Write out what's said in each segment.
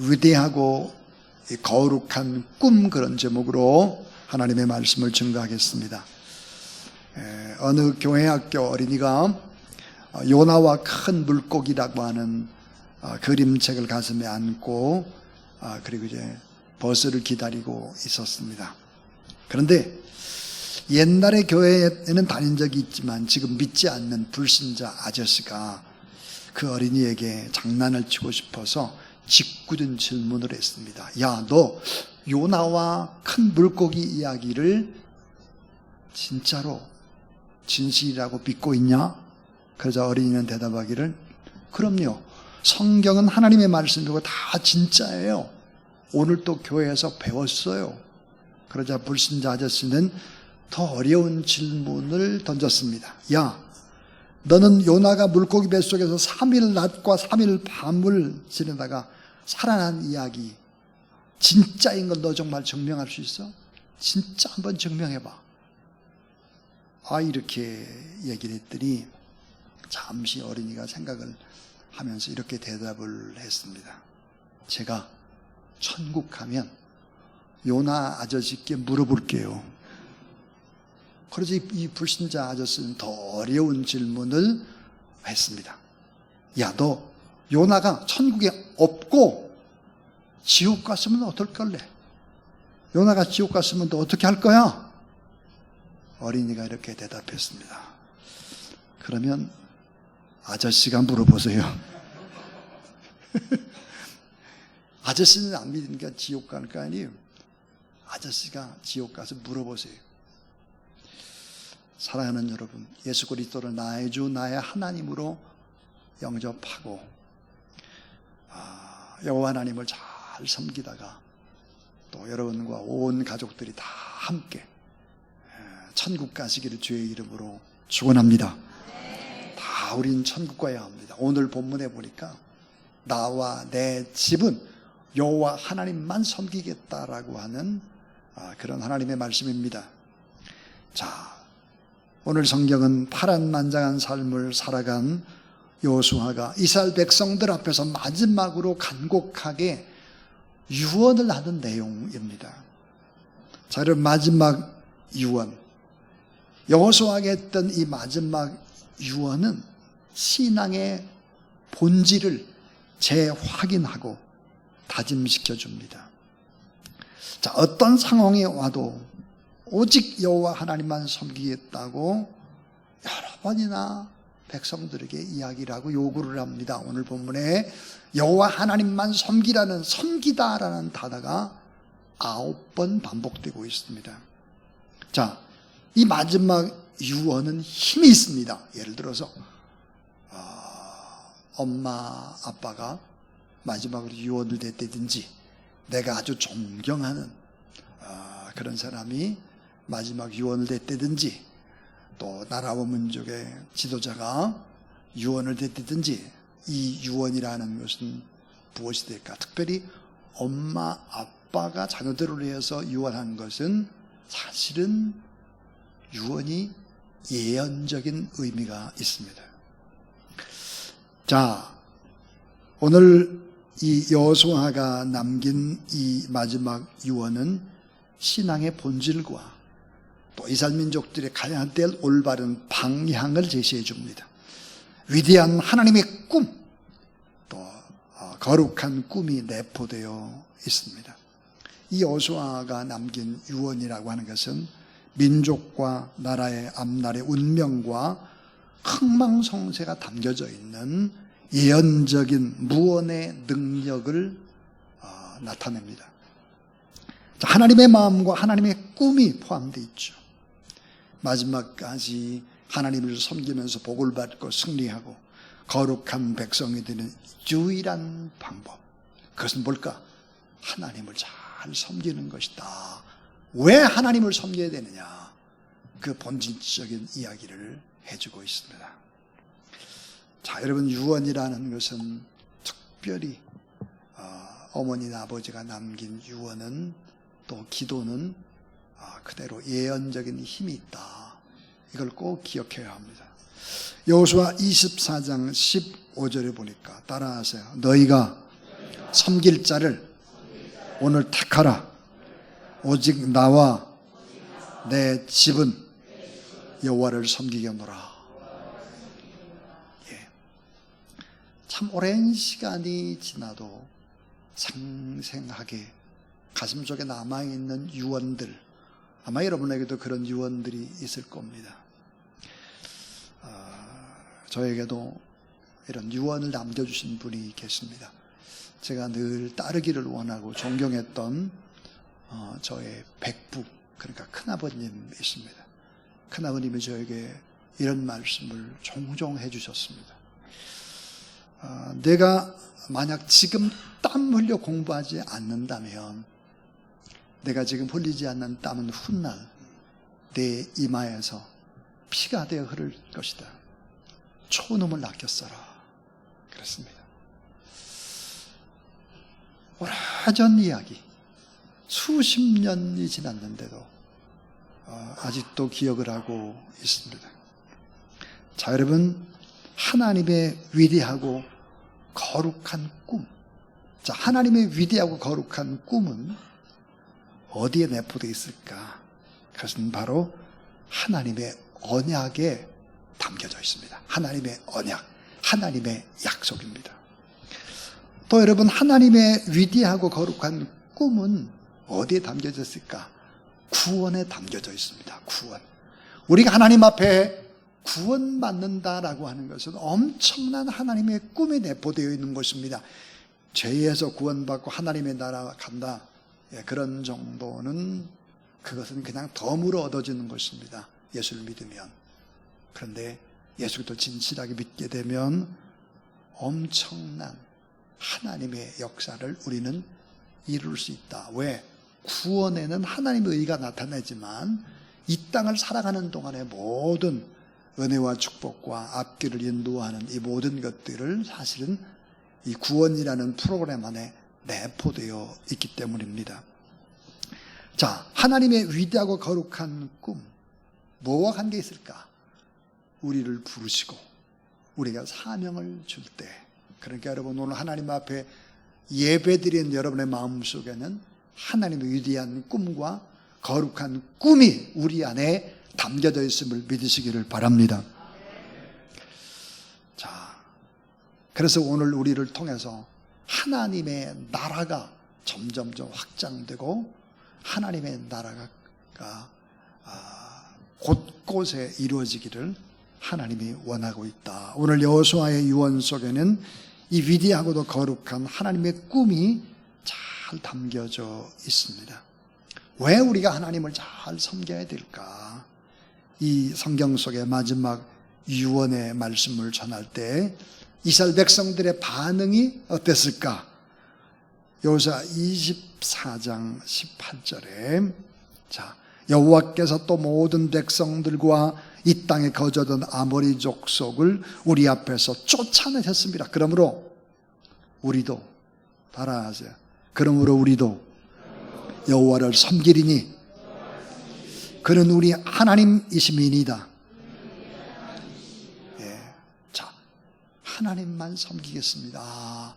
위대하고 거룩한 꿈, 그런 제목으로 하나님의 말씀을 증거하겠습니다. 어느 교회학교 어린이가 요나와 큰 물고기라고 하는 그림책을 가슴에 안고 그리고 이제 버스를 기다리고 있었습니다. 그런데 옛날에 교회에는 다닌 적이 있지만 지금 믿지 않는 불신자 아저씨가 그 어린이에게 장난을 치고 싶어서 짓궂은 질문을 했습니다. 야, 너 요나와 큰 물고기 이야기를 진짜로 진실이라고 믿고 있냐? 그러자 어린이는 대답하기를, 그럼요, 성경은 하나님의 말씀이고 다 진짜예요. 오늘 또 교회에서 배웠어요. 그러자 불신자 아저씨는 더 어려운 질문을 던졌습니다. 야, 너는 요나가 물고기 뱃속에서 3일 낮과 3일 밤을 지내다가 살아난 이야기 진짜인 걸 너 정말 증명할 수 있어? 진짜 한번 증명해봐. 이렇게 얘기를 했더니 잠시 어린이가 생각을 하면서 이렇게 대답을 했습니다. 제가 천국 가면 요나 아저씨께 물어볼게요. 그래서 이 불신자 아저씨는 더 어려운 질문을 했습니다. 야, 너 요나가 천국에 없고 지옥 갔으면 어떨 걸래? 요나가 지옥 갔으면 너 어떻게 할 거야? 어린이가 이렇게 대답했습니다. 그러면 아저씨가 물어보세요. 아저씨는 안 믿으니까 지옥 갈 거 아니에요. 아저씨가 지옥 가서 물어보세요. 사랑하는 여러분, 예수 그리스도를 나의 주 나의 하나님으로 영접하고 여호와 하나님을 잘 섬기다가 또 여러분과 온 가족들이 다 함께 천국 가시기를 주의 이름으로 축원합니다. 다 우린 천국 가야 합니다. 오늘 본문에 보니까 나와 내 집은 여호와 하나님만 섬기겠다라고 하는 그런 하나님의 말씀입니다. 자, 오늘 성경은 파란만장한 삶을 살아간 여호수아가 이스라엘 백성들 앞에서 마지막으로 간곡하게 유언을 하는 내용입니다. 자, 여러분, 마지막 유언, 여호수아에게 했던 이 마지막 유언은 신앙의 본질을 재확인하고 다짐시켜 줍니다. 자, 어떤 상황에 와도 오직 여호와 하나님만 섬기겠다고 여러 번이나 백성들에게 이야기를 하고 요구를 합니다. 오늘 본문에 여호와 하나님만 섬기라는, 섬기다라는 단어가 9번 반복되고 있습니다. 자, 이 마지막 유언은 힘이 있습니다. 예를 들어서 엄마 아빠가 마지막으로 유언을 냈다든지, 내가 아주 존경하는 그런 사람이 마지막 유언을 냈다든지, 또 나라와 민족의 지도자가 유언을 냈다든지, 이 유언이라는 것은 무엇이 될까? 특별히 엄마 아빠가 자녀들을 위해서 유언한 것은 사실은 유언이 예언적인 의미가 있습니다. 자, 오늘 이 여호수아가 남긴 이 마지막 유언은 신앙의 본질과 또 이스라엘 민족들이 가야 될 올바른 방향을 제시해 줍니다. 위대한 하나님의 꿈, 또 거룩한 꿈이 내포되어 있습니다. 이 여호수아가 남긴 유언이라고 하는 것은 민족과 나라의 앞날의 운명과 흥망성쇠가 담겨져 있는 예언적인 무언의 능력을 나타냅니다. 하나님의 마음과 하나님의 꿈이 포함되어 있죠. 마지막까지 하나님을 섬기면서 복을 받고 승리하고 거룩한 백성이 되는 유일한 방법, 그것은 뭘까? 하나님을 잘 섬기는 것이다. 왜 하나님을 섬겨야 되느냐? 그 본질적인 이야기를 해주고 있습니다. 자, 여러분, 유언이라는 것은 특별히 어머니나 아버지가 남긴 유언은, 또 기도는 그대로 예언적인 힘이 있다. 이걸 꼭 기억해야 합니다. 여호수아 24장 15절에 보니까 따라하세요. 너희가 섬길 자를 오늘 택하라. 오직 나와 내 집은 여호와를 섬기겠노라. 예. 참 오랜 시간이 지나도 생생하게 가슴속에 남아있는 유언들, 아마 여러분에게도 그런 유언들이 있을 겁니다. 저에게도 이런 유언을 남겨주신 분이 계십니다. 제가 늘 따르기를 원하고 존경했던 저의 백부, 그러니까 큰아버님이십니다. 큰아버님이 저에게 이런 말씀을 종종 해주셨습니다. 내가 만약 지금 땀 흘려 공부하지 않는다면, 내가 지금 흘리지 않는 땀은 훗날 내 이마에서 피가 되어 흐를 것이다. 초놈을 아껴써라. 그랬습니다. 오래전 이야기, 수십 년이 지났는데도 아직도 기억을 하고 있습니다. 자, 여러분, 하나님의 위대하고 거룩한 꿈. 자, 하나님의 위대하고 거룩한 꿈은 어디에 내포되어 있을까? 그것은 바로 하나님의 언약에 담겨져 있습니다. 하나님의 언약, 하나님의 약속입니다. 또 여러분, 하나님의 위대하고 거룩한 꿈은 어디에 담겨져 있을까? 구원에 담겨져 있습니다. 구원. 우리가 하나님 앞에 구원받는다라고 하는 것은 엄청난 하나님의 꿈이 내포되어 있는 것입니다. 죄에서 구원받고 하나님의 나라 간다. 그런 정도는, 그것은 그냥 덤으로 얻어지는 것입니다. 예수를 믿으면. 그런데 예수를 진실하게 믿게 되면 엄청난 하나님의 역사를 우리는 이룰 수 있다. 왜? 구원에는 하나님의 의가 나타나지만 이 땅을 살아가는 동안의 모든 은혜와 축복과 앞길을 인도하는 이 모든 것들을 사실은 이 구원이라는 프로그램 안에 내포되어 있기 때문입니다. 자, 하나님의 위대하고 거룩한 꿈, 뭐와 관계 있을까? 우리를 부르시고 우리가 사명을 줄 때, 그러니까 여러분, 오늘 하나님 앞에 예배드린 여러분의 마음속에는 하나님의 위대한 꿈과 거룩한 꿈이 우리 안에 담겨져 있음을 믿으시기를 바랍니다. 자, 그래서 오늘 우리를 통해서 하나님의 나라가 점점점 확장되고 하나님의 나라가 곳곳에 이루어지기를 하나님이 원하고 있다. 오늘 여호수아의 유언 속에는 이 위대하고도 거룩한 하나님의 꿈이 잘 담겨져 있습니다. 왜 우리가 하나님을 잘 섬겨야 될까? 이 성경 속의 마지막 유언의 말씀을 전할 때 이스라엘 백성들의 반응이 어땠을까? 여호수아 24장 18절에 자, 여호와께서 또 모든 백성들과 이 땅에 거주하던 아모리 족속을 우리 앞에서 쫓아내셨습니다. 그러므로 우리도, 따라하세요. 그러므로 우리도 여호와를 섬기리니 그는 우리 하나님이심이니이다. 예. 자, 하나님만 섬기겠습니다.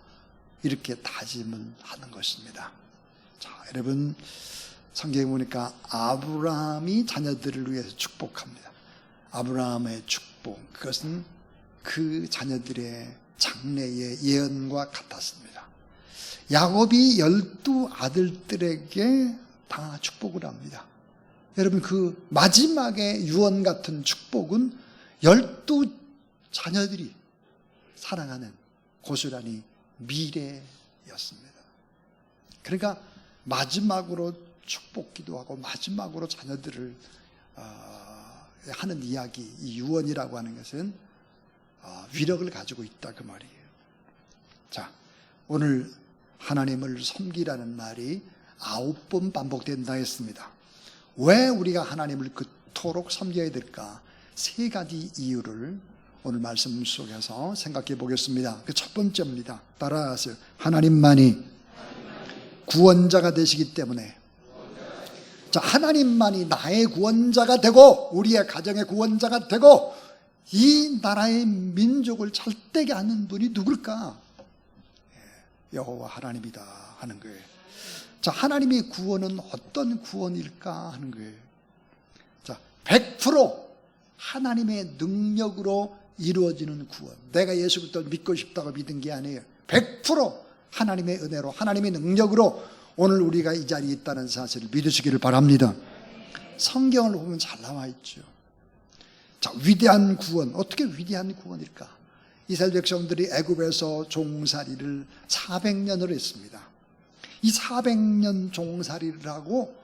이렇게 다짐을 하는 것입니다. 자, 여러분, 성경에 보니까 아브라함이 자녀들을 위해서 축복합니다. 아브라함의 축복, 그것은 그 자녀들의 장래의 예언과 같았습니다. 야곱이 12 아들들에게 다 축복을 합니다. 여러분, 그 마지막에 유언 같은 축복은 12 자녀들이 사랑하는 고스란히 미래였습니다. 그러니까 마지막으로 축복 기도하고 마지막으로 자녀들을 하는 이야기, 이 유언이라고 하는 것은 위력을 가지고 있다, 그 말이에요. 자, 오늘 하나님을 섬기라는 말이 9번 반복된다 했습니다. 왜 우리가 하나님을 그토록 섬겨야 될까? 3가지 이유를 오늘 말씀 속에서 생각해 보겠습니다. 그 첫 번째입니다. 따라하세요. 하나님만이 구원자가 되시기 때문에, 자, 하나님만이 나의 구원자가 되고 우리의 가정의 구원자가 되고 이 나라의 민족을 잘되게 하는 분이 누굴까? 여호와 하나님이다 하는 거예요. 자, 하나님의 구원은 어떤 구원일까 하는 거예요. 자, 100% 하나님의 능력으로 이루어지는 구원. 내가 예수 그리스도를 믿고 싶다고 믿은 게 아니에요. 100% 하나님의 은혜로, 하나님의 능력으로 오늘 우리가 이 자리에 있다는 사실을 믿으시기를 바랍니다. 성경을 보면 잘 나와 있죠. 자, 위대한 구원. 어떻게 위대한 구원일까? 이스라엘 백성들이 애굽에서 종살이를 400년을 했습니다. 이 400년 종살이를 하고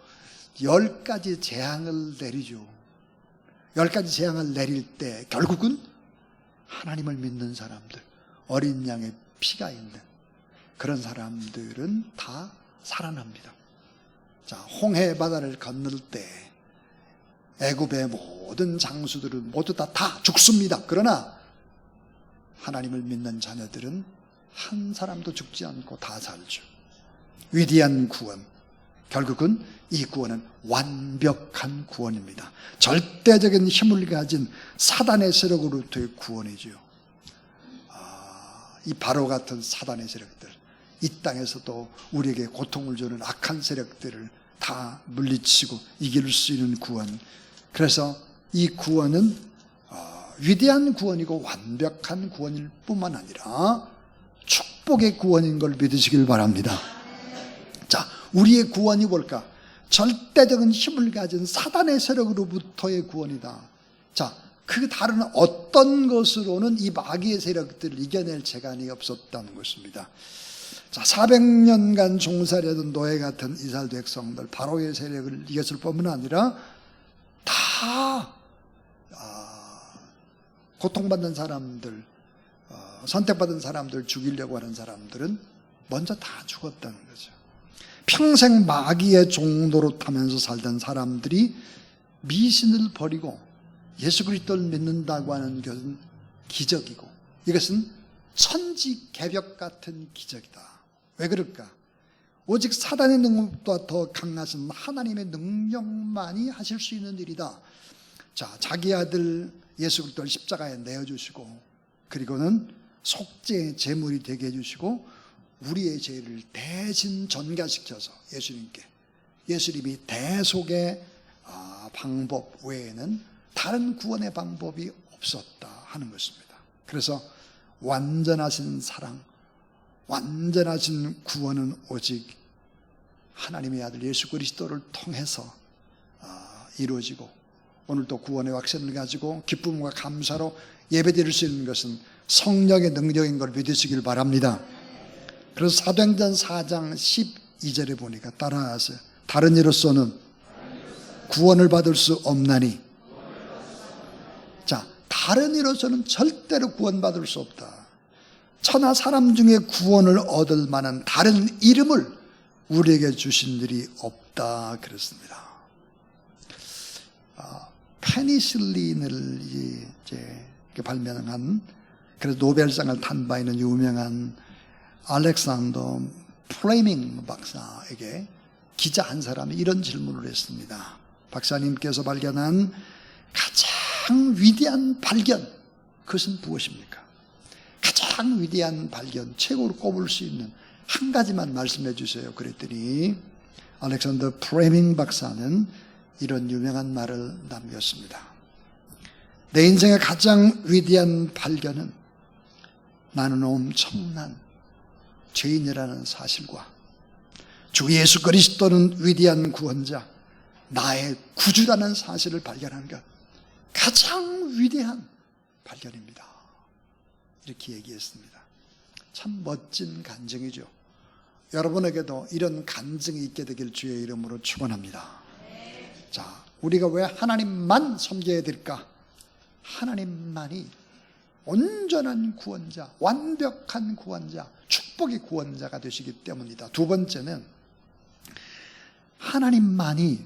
10가지 재앙을 내리죠. 10가지 재앙을 내릴 때 결국은 하나님을 믿는 사람들, 어린 양의 피가 있는 그런 사람들은 다 살아납니다. 자, 홍해 바다를 건널 때 애굽의 모든 장수들은 모두 다 죽습니다. 그러나 하나님을 믿는 자녀들은 한 사람도 죽지 않고 다 살죠. 위대한 구원. 결국은 이 구원은 완벽한 구원입니다. 절대적인 힘을 가진 사단의 세력으로부터의 구원이죠. 이 바로 같은 사단의 세력들, 이 땅에서도 우리에게 고통을 주는 악한 세력들을 다 물리치고 이길 수 있는 구원. 그래서 이 구원은 위대한 구원이고 완벽한 구원일 뿐만 아니라 축복의 구원인 걸 믿으시길 바랍니다. 자, 우리의 구원이 뭘까? 절대적인 힘을 가진 사단의 세력으로부터의 구원이다. 자, 그 다른 어떤 것으로는 이 마귀의 세력들을 이겨낼 재간이 없었다는 것입니다. 자, 400년간 종살이하던 노예 같은 이스라엘 백성들, 바로의 세력을 이겼을 뿐만 아니라 다 고통받는 사람들, 선택받은 사람들 죽이려고 하는 사람들은 먼저 다 죽었다는 거죠. 평생 마귀의 종노릇 하면서 살던 사람들이 미신을 버리고 예수 그리스도를 믿는다고 하는 것은 기적이고, 이것은 천지개벽 같은 기적이다. 왜 그럴까? 오직 사단의 능력보다 더 강하신 하나님의 능력만이 하실 수 있는 일이다. 자, 자기 아들 예수 그리스도를 십자가에 내어주시고, 그리고는 속죄의 제물이 되게 해주시고, 우리의 죄를 대신 전가시켜서 예수님이 대속의 방법 외에는 다른 구원의 방법이 없었다 하는 것입니다. 그래서 완전하신 사랑, 완전하신 구원은 오직 하나님의 아들 예수 그리스도를 통해서 이루어지고, 오늘도 구원의 확신을 가지고 기쁨과 감사로 예배드릴 수 있는 것은 성령의 능력인 걸 믿으시길 바랍니다. 그래서 사도행전 4장 12절에 보니까 따라하세요. 다른 이로서는 구원을 받을 수 없나니. 자, 다른 이로서는 절대로 구원받을 수 없다. 천하 사람 중에 구원을 얻을 만한 다른 이름을 우리에게 주신 일이 없다 그랬습니다. 페니실린을 이제 발명한, 그래서 노벨상을 탄 바 있는 유명한 알렉산더 플레밍 박사에게 기자 한 사람이 이런 질문을 했습니다. 박사님께서 발견한 가장 위대한 발견, 그것은 무엇입니까? 가장 위대한 발견, 최고로 꼽을 수 있는 한 가지만 말씀해 주세요. 그랬더니 알렉산더 플레밍 박사는 이런 유명한 말을 남겼습니다. 내 인생의 가장 위대한 발견은 나는 엄청난 죄인이라는 사실과 주 예수 그리스도는 위대한 구원자, 나의 구주라는 사실을 발견한 것, 가장 위대한 발견입니다. 이렇게 얘기했습니다. 참 멋진 간증이죠. 여러분에게도 이런 간증이 있게 되길 주의 이름으로 축원합니다. 자, 우리가 왜 하나님만 섬겨야 될까? 하나님만이 온전한 구원자, 완벽한 구원자, 축복의 구원자가 되시기 때문이다. 두 번째는 하나님만이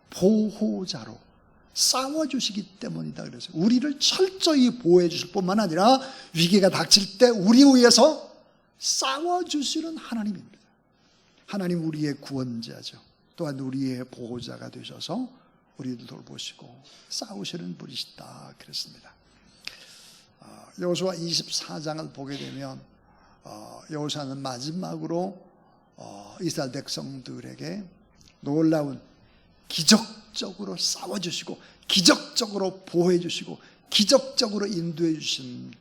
보호자로 싸워주시기 때문이다. 그래서 우리를 철저히 보호해 주실 뿐만 아니라 위기가 닥칠 때 우리 위해서 싸워주시는 하나님입니다. 하나님 우리의 구원자죠. 또한 우리의 보호자가 되셔서 우리를 돌보시고 싸우시는 분이시다 그랬습니다. 여호수아 24장을 보게 되면 여호수아는 마지막으로 이스라엘 백성들에게 놀라운 기적적으로 싸워주시고 기적적으로 보호해주시고 기적적으로 인도해주신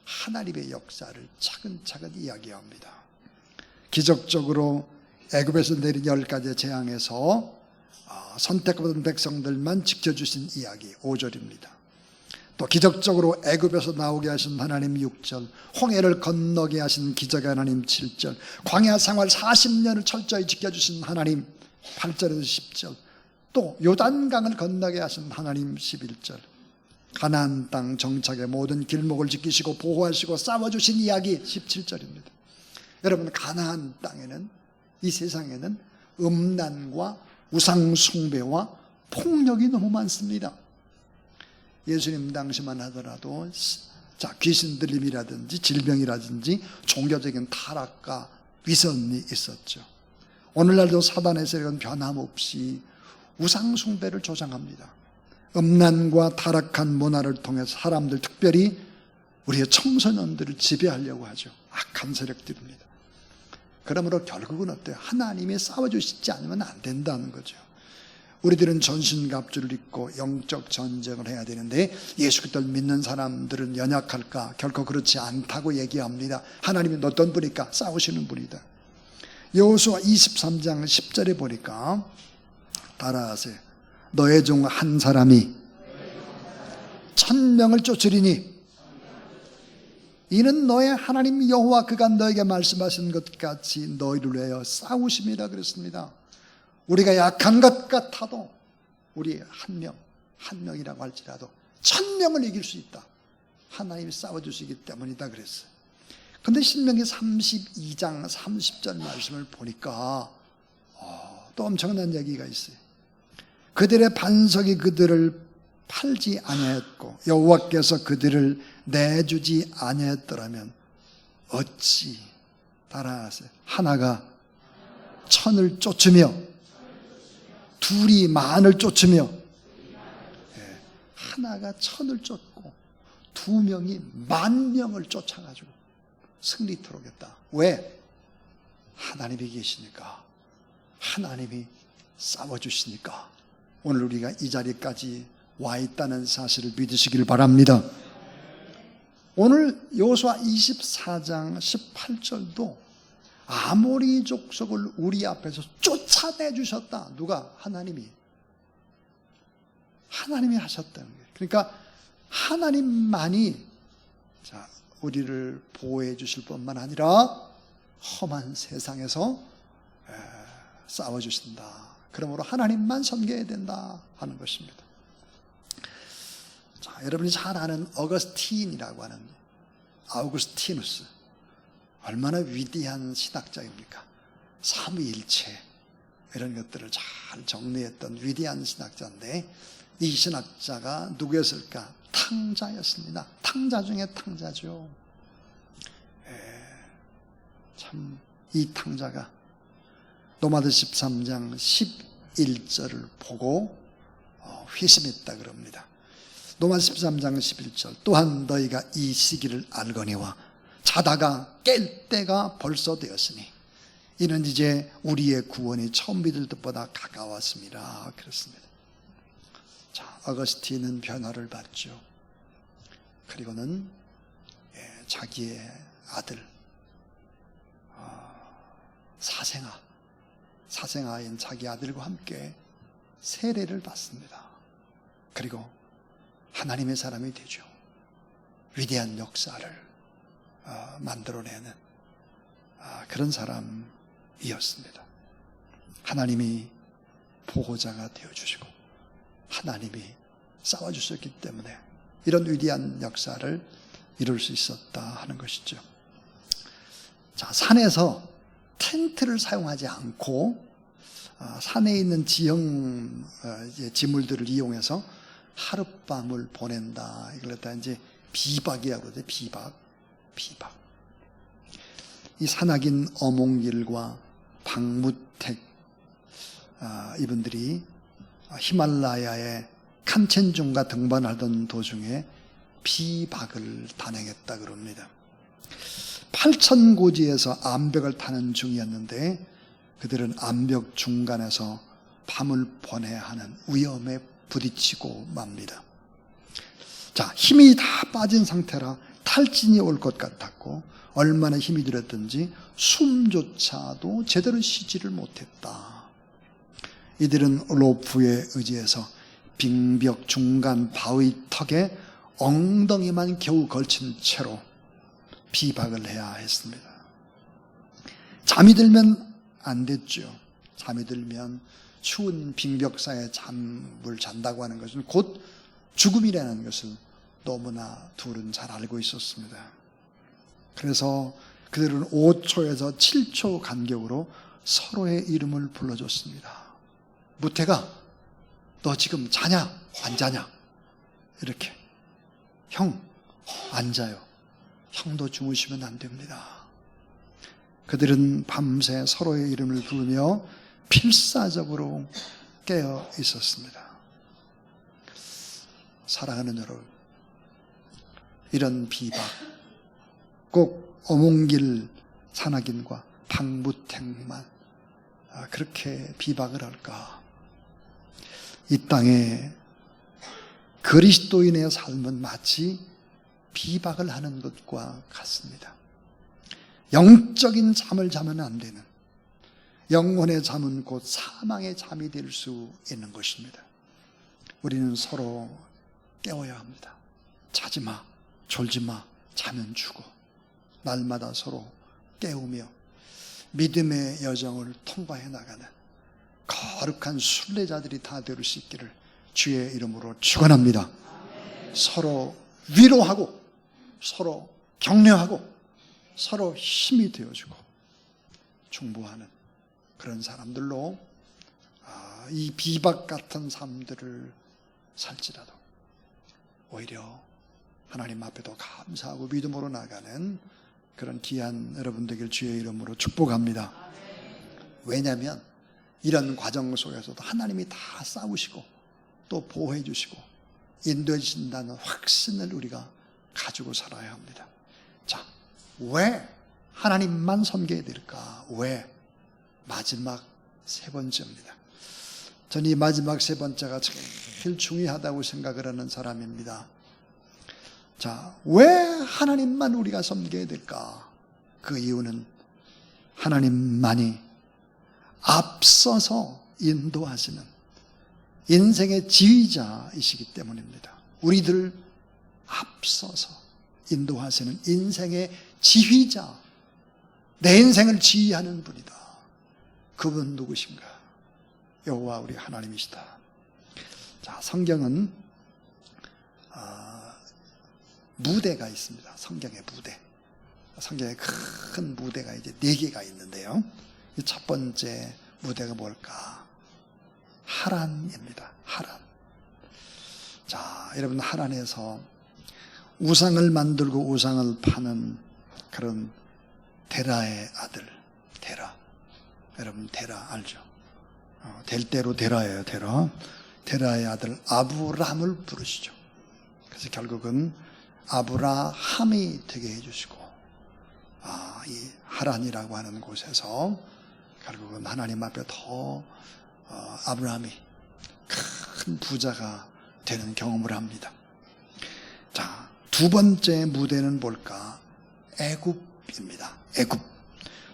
하나님의 역사를 차근차근 이야기합니다. 기적적으로 애굽에서 내린 10가지의 재앙에서 선택받은 백성들만 지켜주신 이야기 5절입니다. 또 기적적으로 애굽에서 나오게 하신 하나님 6절, 홍해를 건너게 하신 기적의 하나님 7절, 광야 생활 40년을 철저히 지켜주신 하나님 8절에서 10절, 또 요단강을 건너게 하신 하나님 11절, 가나안 땅 정착의 모든 길목을 지키시고 보호하시고 싸워주신 이야기 17절입니다. 여러분, 가나안 땅에는, 이 세상에는 음란과 우상 숭배와 폭력이 너무 많습니다. 예수님 당시만 하더라도 귀신 들림이라든지 질병이라든지 종교적인 타락과 위선이 있었죠. 오늘날도 사단의 세력은 변함없이 우상 숭배를 조장합니다. 음란과 타락한 문화를 통해서 사람들, 특별히 우리의 청소년들을 지배하려고 하죠. 악한 세력들입니다. 그러므로 결국은 어때요? 하나님이 싸워주시지 않으면 안 된다는 거죠. 우리들은 전신갑주를 입고 영적 전쟁을 해야 되는데 예수 그리스도를 믿는 사람들은 연약할까? 결코 그렇지 않다고 얘기합니다. 하나님은 어떤 분일까? 싸우시는 분이다. 여호수아 23장 10절에 보니까, 따라하세요. 너의 종 한 사람이 1000명을 쫓으리니 이는 너의 하나님 여호와 그가 너에게 말씀하신 것 같이 너희를 위하여 싸우심이라 그랬습니다. 우리가 약한 것 같아도 우리 한 명이라고 할지라도 1000명을 이길 수 있다. 하나님이 싸워주시기 때문이다 그랬어요. 그런데 신명기 32장 30절 말씀을 보니까 또 엄청난 얘기가 있어요. 그들의 반석이 그들을 팔지 아니하였고 여호와께서 그들을 내주지 아니하였더라면 어찌, 따라하세요, 하나가 1000을 쫓으며 둘이 10,000을 쫓으며, 하나가 1000을 쫓고 2명이 10,000명을 쫓아가지고 승리토록 했다. 왜? 하나님이 계시니까, 하나님이 싸워주시니까 오늘 우리가 이 자리까지 와 있다는 사실을 믿으시길 바랍니다. 오늘 여호수아 24장 18절도 아모리 족속을 우리 앞에서 쫓아내 주셨다. 누가? 하나님이. 하나님이 하셨다는 거예요. 그러니까 하나님만이 우리를 보호해 주실 뿐만 아니라 험한 세상에서 싸워 주신다. 그러므로 하나님만 섬겨야 된다 하는 것입니다. 여러분이 잘 아는 어거스틴이라고 하는, 아우구스티누스, 얼마나 위대한 신학자입니까? 삼위일체 이런 것들을 잘 정리했던 위대한 신학자인데, 이 신학자가 누구였을까? 탕자였습니다. 탕자 중에 탕자죠. 참, 이 탕자가 로마서 13장 11절을 보고 회심했다 그럽니다. 로마서 13장 11절, 또한 너희가 이 시기를 알거니와 자다가 깰 때가 벌써 되었으니 이는 이제 우리의 구원이 처음 믿을 때보다 가까웠습니다. 그렇습니다. 어거스틴은 변화를 받죠. 그리고는 자기의 아들 사생아인 자기 아들과 함께 세례를 받습니다. 그리고 하나님의 사람이 되죠. 위대한 역사를 만들어내는 그런 사람이었습니다. 하나님이 보호자가 되어주시고 하나님이 싸워주셨기 때문에 이런 위대한 역사를 이룰 수 있었다 하는 것이죠. 산에서 텐트를 사용하지 않고 산에 있는 지형 지물들을 이용해서 하룻밤을 보낸다. 이걸 갖다 이제 비박이라고 하거든요. 비박. 이 산악인 어몽길과 박무택 이분들이 히말라야의 칸첸중과 등반하던 도중에 비박을 단행했다 그럽니다. 8,000고지에서 암벽을 타는 중이었는데 그들은 암벽 중간에서 밤을 보내야 하는 위험에 부딪히고 맙니다. 자, 힘이 다 빠진 상태라 탈진이 올 것 같았고 얼마나 힘이 들었든지 숨조차도 제대로 쉬지를 못했다. 이들은 로프에 의지해서 빙벽 중간 바위 턱에 엉덩이만 겨우 걸친 채로 비박을 해야 했습니다. 잠이 들면 안 됐죠. 잠이 들면 추운 빙벽사에 잠을 잔다고 하는 것은 곧 죽음이라는 것을 너무나 둘은 잘 알고 있었습니다. 그래서 그들은 5초에서 7초 간격으로 서로의 이름을 불러줬습니다. 무태가 너 지금 자냐? 안 자냐? 이렇게. 형, 안 자요. 형도 주무시면 안 됩니다. 그들은 밤새 서로의 이름을 부르며 필사적으로 깨어 있었습니다. 사랑하는 여러분, 이런 비박, 꼭 어몽길 산악인과 방무택만 그렇게 비박을 할까? 이 땅에 그리스도인의 삶은 마치 비박을 하는 것과 같습니다. 영적인 잠을 자면 안 되는, 영혼의 잠은 곧 사망의 잠이 될 수 있는 것입니다. 우리는 서로 깨워야 합니다. 자지 마, 졸지 마, 자면 죽어. 날마다 서로 깨우며 믿음의 여정을 통과해 나가는 거룩한 순례자들이 다 될 수 있기를 주의 이름으로 축원합니다. 서로 위로하고 서로 격려하고 서로 힘이 되어주고 중보하는 그런 사람들로 이 비박 같은 삶들을 살지라도 오히려 하나님 앞에도 감사하고 믿음으로 나가는 그런 귀한 여러분 되길 주의 이름으로 축복합니다. 왜냐하면 이런 과정 속에서도 하나님이 다 싸우시고 또 보호해 주시고 인도해 주신다는 확신을 우리가 가지고 살아야 합니다. 자, 왜 하나님만 섬겨야 될까? 왜? 마지막 세 번째입니다. 저는 이 마지막 세 번째가 제일 중요하다고 생각을 하는 사람입니다. 자, 왜 하나님만 우리가 섬겨야 될까? 그 이유는 하나님만이 앞서서 인도하시는 인생의 지휘자이시기 때문입니다. 우리들 앞서서 인도하시는 인생의 지휘자, 내 인생을 지휘하는 분이다. 그분 누구신가? 여호와 우리 하나님이시다. 자, 성경은 무대가 있습니다. 성경의 무대. 성경에 큰 무대가 이제 4개가 있는데요. 첫 번째 무대가 뭘까? 하란입니다. 하란. 자, 여러분, 하란에서 우상을 만들고 우상을 파는 그런 데라의 아들, 데라. 여러분, 데라 알죠? 될 대로 데라예요, 데라. 데라의 아들 아브람을 부르시죠. 그래서 결국은 아브라함이 되게 해주시고, 이 하란이라고 하는 곳에서 결국은 하나님 앞에 더 아브라함이 큰 부자가 되는 경험을 합니다. 자, 두 번째 무대는 뭘까? 애굽입니다. 애굽.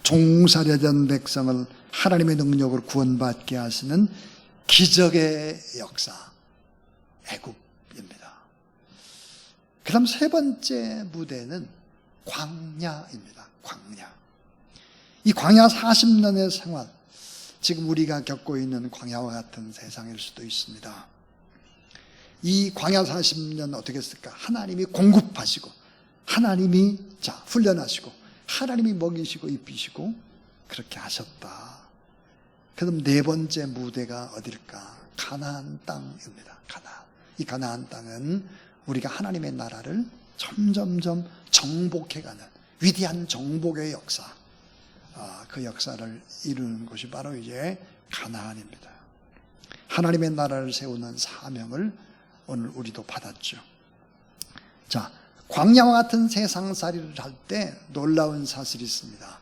종살이던 백성을 하나님의 능력으로 구원받게 하시는 기적의 역사. 애굽입니다. 그 다음 세 번째 무대는 광야입니다. 광야. 이 광야 40년의 생활, 지금 우리가 겪고 있는 광야와 같은 세상일 수도 있습니다. 이 광야 40년 어떻게 했을까? 하나님이 공급하시고, 하나님이 훈련하시고, 하나님이 먹이시고 입히시고 그렇게 하셨다. 그럼 네 번째 무대가 어딜까? 가나안 땅입니다. 가나안. 이 가나안 땅은 우리가 하나님의 나라를 점점점 정복해가는 위대한 정복의 역사, 그 역사를 이루는 곳이 바로 이제 가나안입니다. 하나님의 나라를 세우는 사명을 오늘 우리도 받았죠. 자, 광야와 같은 세상살이를 할 때 놀라운 사실이 있습니다.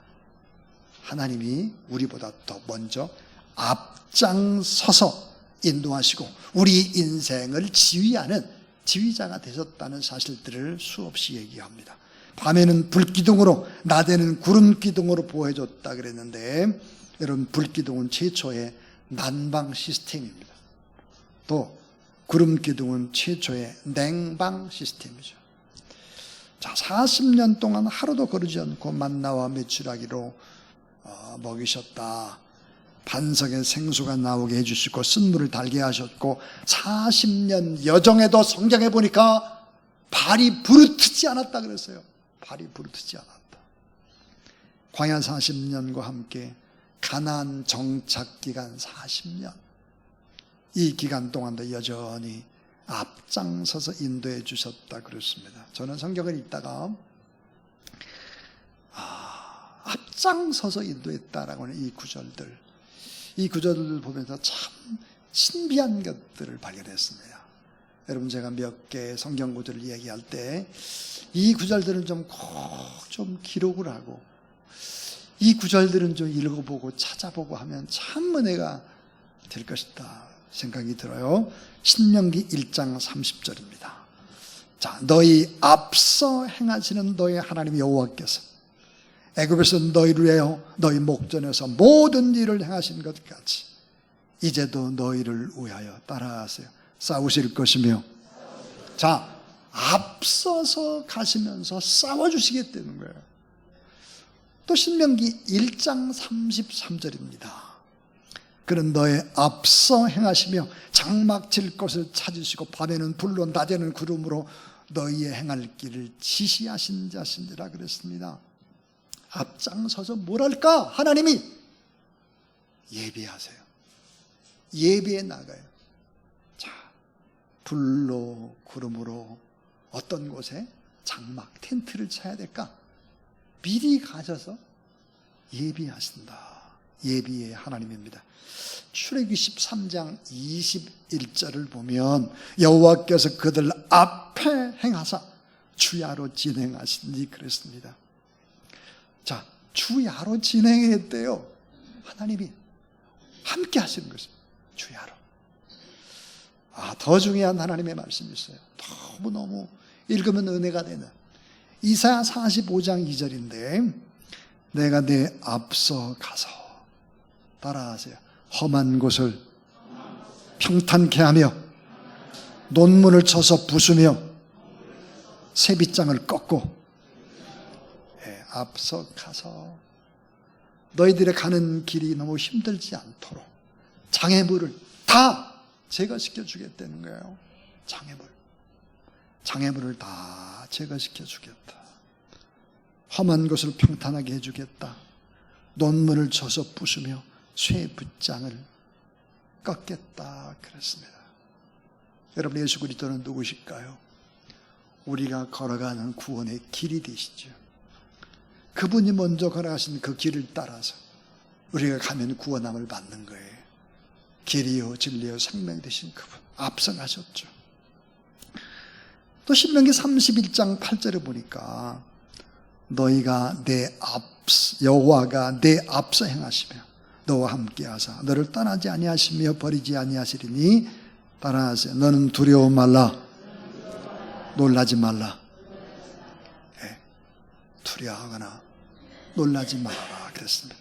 하나님이 우리보다 더 먼저 앞장서서 인도하시고 우리 인생을 지휘하는 지휘자가 되셨다는 사실들을 수없이 얘기합니다. 밤에는 불기둥으로, 낮에는 구름기둥으로 보호해줬다 그랬는데, 여러분, 불기둥은 최초의 난방 시스템입니다. 또 구름기둥은 최초의 냉방 시스템이죠. 자, 40년 동안 하루도 거르지 않고 만나와 메추라기로 먹이셨다. 반석에 생수가 나오게 해주시고 쓴물을 달게 하셨고, 40년 여정에도 성경에 보니까 발이 부르트지 않았다 그랬어요. 발이 부르트지 않았다. 광야 40년과 함께 가나안 정착 기간 40년, 이 기간 동안도 여전히 앞장서서 인도해 주셨다 그랬습니다. 저는 성경을 읽다가 앞장서서 인도했다라고 하는 이 구절들을 보면서 참 신비한 것들을 발견했습니다. 여러분, 제가 몇 개의 성경 구절을 얘기할 때 이 구절들은 꼭 좀 기록을 하고, 이 구절들은 좀 읽어보고 찾아보고 하면 참 은혜가 될 것이다 생각이 들어요. 신명기 1장 30절입니다. 자, 너희 앞서 행하시는 너희 하나님 여호와께서 애굽에서 너희를 위하여 너희 목전에서 모든 일을 행하신 것 같이 이제도 너희를 위하여 따라하세요. 싸우실 것이며. 자, 앞서서 가시면서 싸워주시겠다는 거예요. 또 신명기 1장 33절입니다. 그는 너의 앞서 행하시며 장막 칠 곳을 찾으시고 밤에는 불로 낮에는 구름으로 너희의 행할 길을 지시하신 자신이라 그랬습니다. 앞장서서 뭘 할까? 하나님이 예비하세요. 예비해 나가요. 자, 불로 구름으로 어떤 곳에 장막 텐트를 쳐야 될까? 미리 가셔서 예비하신다. 예비의 하나님입니다. 출애굽기 13장 21절을 보면 여호와께서 그들 앞에 행하사 주야로 진행하시니 그랬습니다. 자, 주야로 진행했대요. 하나님이 함께 하시는 것입니다. 주야로. 더 중요한 하나님의 말씀이 있어요. 너무너무 읽으면 은혜가 되는 이사야 45장 2절인데, 내가 내 앞서 가서, 따라하세요, 험한 곳을 평탄케 하며 논문을 쳐서 부수며 새빗장을 꺾고, 앞서 가서 너희들의 가는 길이 너무 힘들지 않도록 장애물을 다 제거시켜 주겠다는 거예요. 장애물을 다 제거시켜 주겠다. 험한 곳을 평탄하게 해주겠다. 논문을 쳐서 부수며 쇠붙장을 꺾겠다 그랬습니다. 여러분, 예수 그리스도는 누구실까요? 우리가 걸어가는 구원의 길이 되시죠. 그분이 먼저 걸어가신 그 길을 따라서 우리가 가면 구원함을 받는 거예요. 길이요 진리요 생명 되신 그분 앞서가셨죠. 또 신명기 31장 8절에 보니까 너희가 여호와가 내 앞서 행하시며 너와 함께하사 너를 떠나지 아니하시며 버리지 아니하시리니 따라하세요. 너는 두려워 말라, 놀라지 말라. 두려워하거나 놀라지 말라 그랬습니다.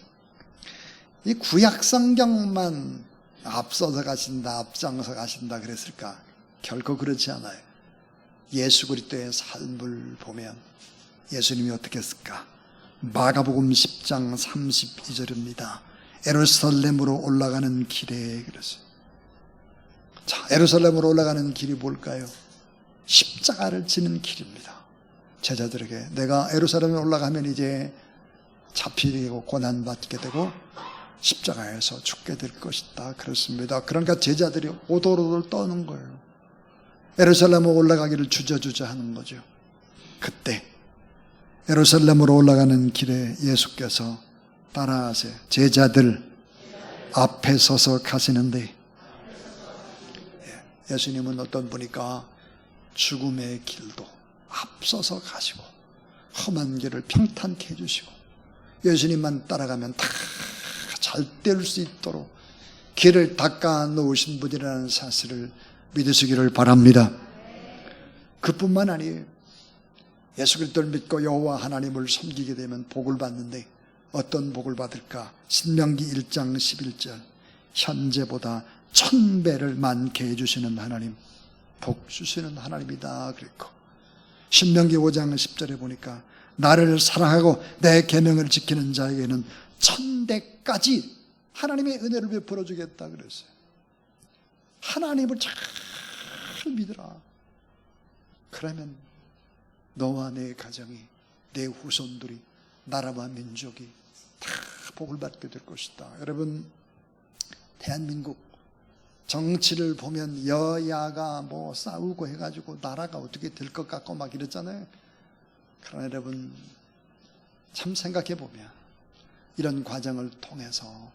이 구약 성경만 앞서서 가신다, 앞장서 가신다 그랬을까? 결코 그렇지 않아요. 예수 그리스도의 삶을 보면 예수님이 어떻게 했을까? 마가복음 10장 32절입니다. 예루살렘으로 올라가는 길에 그랬어요. 자, 예루살렘으로 올라가는 길이 뭘까요? 십자가를 지는 길입니다. 제자들에게 내가 예루살렘에 올라가면 이제 잡히고 고난받게 되고 십자가에서 죽게 될 것이다 그렇습니다. 그러니까 제자들이 오돌오돌 떠는 거예요. 예루살렘으로 올라가기를 주저주저 하는 거죠. 그때 예루살렘으로 올라가는 길에 예수께서 따라하세요. 제자들 앞에 서서 가시는데, 예수님은 어떤 분이까 죽음의 길도 앞서서 가시고 험한 길을 평탄케 해주시고 예수님만 따라가면 다 잘 될 수 있도록 길을 닦아 놓으신 분이라는 사실을 믿으시기를 바랍니다. 그뿐만 아니에요. 예수 그리스도를 믿고 여호와 하나님을 섬기게 되면 복을 받는데 어떤 복을 받을까? 신명기 1장 11절 현재보다 1000배를 많게 해주시는 하나님, 복 주시는 하나님이다 그랬고, 신명기 5장 10절에 보니까 나를 사랑하고 내 계명을 지키는 자에게는 1000배까지 하나님의 은혜를 베풀어 주겠다 그랬어요. 하나님을 잘 믿으라. 그러면 너와 내 가정이, 내 후손들이, 나라와 민족이 다 복을 받게 될 것이다. 여러분, 대한민국 정치를 보면 여야가 뭐 싸우고 해가지고 나라가 어떻게 될 것 같고 막 이랬잖아요. 그러나 여러분, 참 생각해 보면 이런 과정을 통해서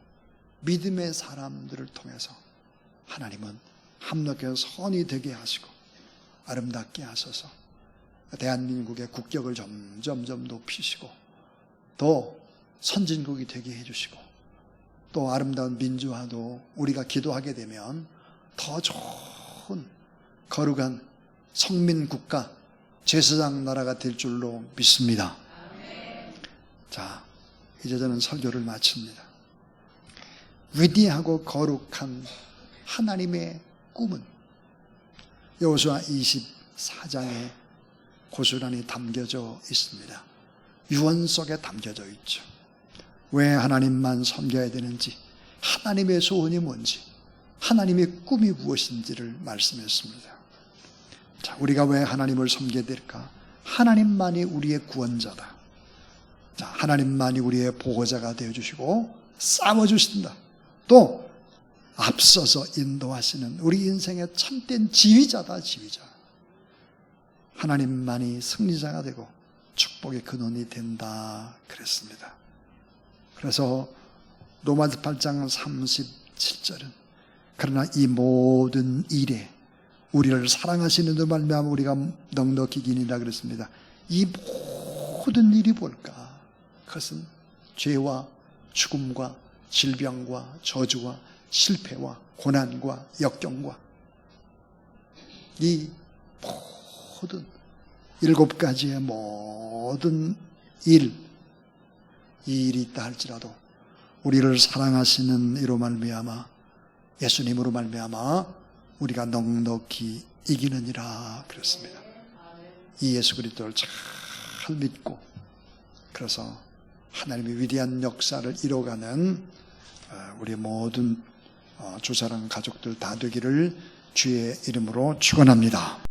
믿음의 사람들을 통해서 하나님은 합력해서 선이 되게 하시고 아름답게 하셔서 대한민국의 국격을 점점 높이시고 또 선진국이 되게 해주시고 또 아름다운 민주화도 우리가 기도하게 되면 더 좋은 거룩한 성민국가, 제사장 나라가 될 줄로 믿습니다. 자, 이제 저는 설교를 마칩니다. 위대하고 거룩한 하나님의 꿈은 여호수아 24장에 고스란히 담겨져 있습니다. 유언 속에 담겨져 있죠. 왜 하나님만 섬겨야 되는지, 하나님의 소원이 뭔지, 하나님의 꿈이 무엇인지를 말씀했습니다. 자, 우리가 왜 하나님을 섬겨야 될까? 하나님만이 우리의 구원자다. 자, 하나님만이 우리의 보호자가 되어주시고 싸워주신다. 또 앞서서 인도하시는 우리 인생의 참된 지휘자다, 지휘자. 하나님만이 승리자가 되고 축복의 근원이 된다 그랬습니다. 그래서 로마서 8장 37절은 그러나 이 모든 일에 우리를 사랑하시는 데 말미암아 우리가 넉넉히 이기니라 그랬습니다. 이 모든 일이 뭘까? 그것은 죄와 죽음과 질병과 저주와 실패와 고난과 역경과 이 모든 7가지의 모든 일, 이 일이 있다 할지라도 우리를 사랑하시는 이로 말미암아, 예수님으로 말미암아 우리가 넉넉히 이기느니라 그랬습니다. 이 예수 그리스도를 잘 믿고 그래서 하나님의 위대한 역사를 이뤄가는 우리 모든 주사랑 가족들 다 되기를 주의 이름으로 축원합니다.